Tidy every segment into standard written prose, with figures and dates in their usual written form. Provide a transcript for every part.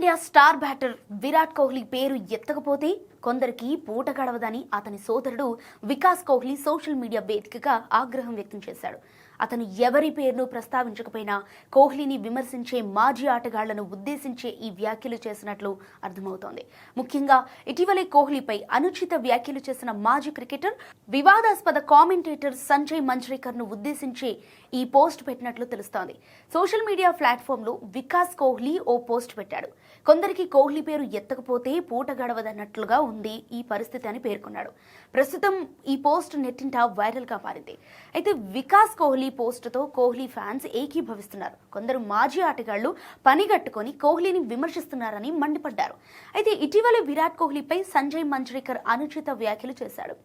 Team India star batter Virat Kohli పేరు ఎత్తకపోతే కొందరికి పూట గడవదని అతని సోదరుడు వికాస్ కోహ్లీ సోషల్ మీడియా వేదికగా ఆగ్రహం వ్యక్తం చేశాడు. అతను ఎవరి పేరును ప్రస్తావించకపోయినా కోహ్లీని విమర్శించే మాజీ ఆటగాళ్లను ఉద్దేశించే ఈ వ్యాఖ్యలు చేసినట్లు అర్థమవుతోంది. ముఖ్యంగా ఇటీవలే కోహ్లీపై అనుచిత వ్యాఖ్యలు చేసిన మాజీ క్రికెటర్, వివాదాస్పద కామెంటేటర్ సంజయ్ మంజ్రేకర్ ను ఉద్దేశించి ఈ పోస్ట్ పెట్టినట్లు తెలుస్తోంది. సోషల్ మీడియా ప్లాట్ఫామ్ లో వికాస్ కోహ్లీ ఓ పోస్ట్ పెట్టాడు. కొందరికి కోహ్లీ పేరు ఎత్తకపోతే పూట గడవదన్నట్లుగా ఉంది ఈ పరిస్థితి అని పేర్కొన్నాడు. ప్రస్తుతం ఈ పోస్ట్ నెట్టింట వైరల్ గా మారింది. అయితే వికాస్ కోహ్లీ పోస్టుతో కోహ్లీ ఫ్యాన్స్ ఏకీభవిస్తున్నారు. కొందరు మాజీ ఆటగాళ్లు పనిగట్టుకొని కోహ్లీని విమర్శిస్తున్నారని మండిపడ్డారు. అయితే ఇటీవల విరాట్ కోహ్లీపై సంజయ్ మంజ్రేకర్ అనుచిత వ్యాఖ్యలు చేశాడు.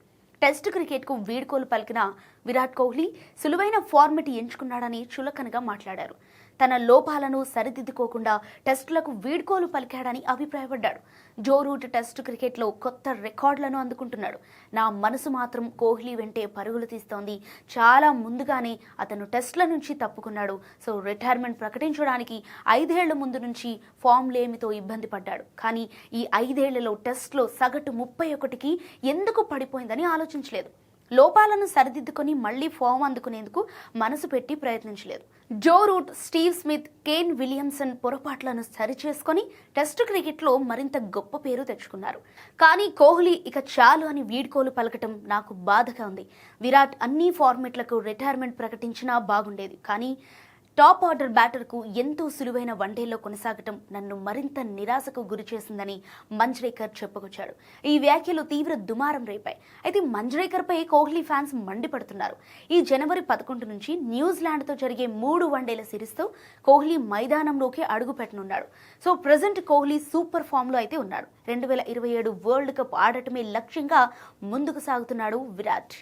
టెస్ట్ క్రికెట్కు వీడ్కోలు పలికిన విరాట్ కోహ్లీ సులువైన ఫార్మెట్ ఎంచుకున్నాడని చులకనగా మాట్లాడారు. తన లోపాలను సరిదిద్దుకోకుండా టెస్టులకు వీడ్కోలు పలికాడని అభిప్రాయపడ్డాడు. జో రూట్ టెస్ట్ క్రికెట్లో కొత్త రికార్డులను అందుకుంటున్నాడు. నా మనసు మాత్రం కోహ్లీ వెంటే పరుగులు తీస్తోంది. చాలా ముందుగానే అతను టెస్టుల నుంచి తప్పుకున్నాడు. సో రిటైర్మెంట్ ప్రకటించడానికి 5 ఏళ్ల ముందు నుంచి ఫామ్ లేమితో ఇబ్బంది పడ్డాడు. కానీ ఈ 5 ఏళ్లలో టెస్ట్లో సగటు 31కి ఎందుకు పడిపోయిందని ఆలోచించలేదు. లోపాలను సరిదిద్దుకొని మళ్లీ ఫామ్ అందుకునేందుకు మనసు పెట్టి ప్రయత్నించలేదు. Joe Root, Steve Smith, Kane Williamson పొరపాట్లను సరిచేసుకొని టెస్టు క్రికెట్లో మరింత గొప్ప పేరు తెచ్చుకున్నారు. కానీ కోహ్లీ ఇక చాలు అని వీడ్కోలు పలకటం నాకు బాధగా ఉంది. విరాట్ అన్ని ఫార్మెట్లకు రిటైర్మెంట్ ప్రకటించినా బాగుండేది. కానీ టాప్ ఆర్డర్ బ్యాటర్కు ఎంతో సులువైన వన్డేలో కొనసాగటం నన్ను మరింత నిరాశకు గురిచేసిందని మంజ్రేకర్ చెప్పుకొచ్చాడు. ఈ వ్యాఖ్యలు తీవ్ర దుమారం రేపాయి. అయితే మంజ్రేకర్పై కోహ్లీ ఫ్యాన్స్ మండిపడుతున్నారు. ఈ జనవరి 11 నుంచి న్యూజిలాండ్తో జరిగే 3 వన్డేల సిరీస్తో కోహ్లీ మైదానంలోకి అడుగుపెట్టనున్నాడు. సో ప్రజెంట్ కోహ్లీ సూపర్ ఫామ్లో అయితే ఉన్నాడు. 2027 వరల్డ్ కప్ ఆడటమే లక్ష్యంగా ముందుకు సాగుతున్నాడు విరాట్.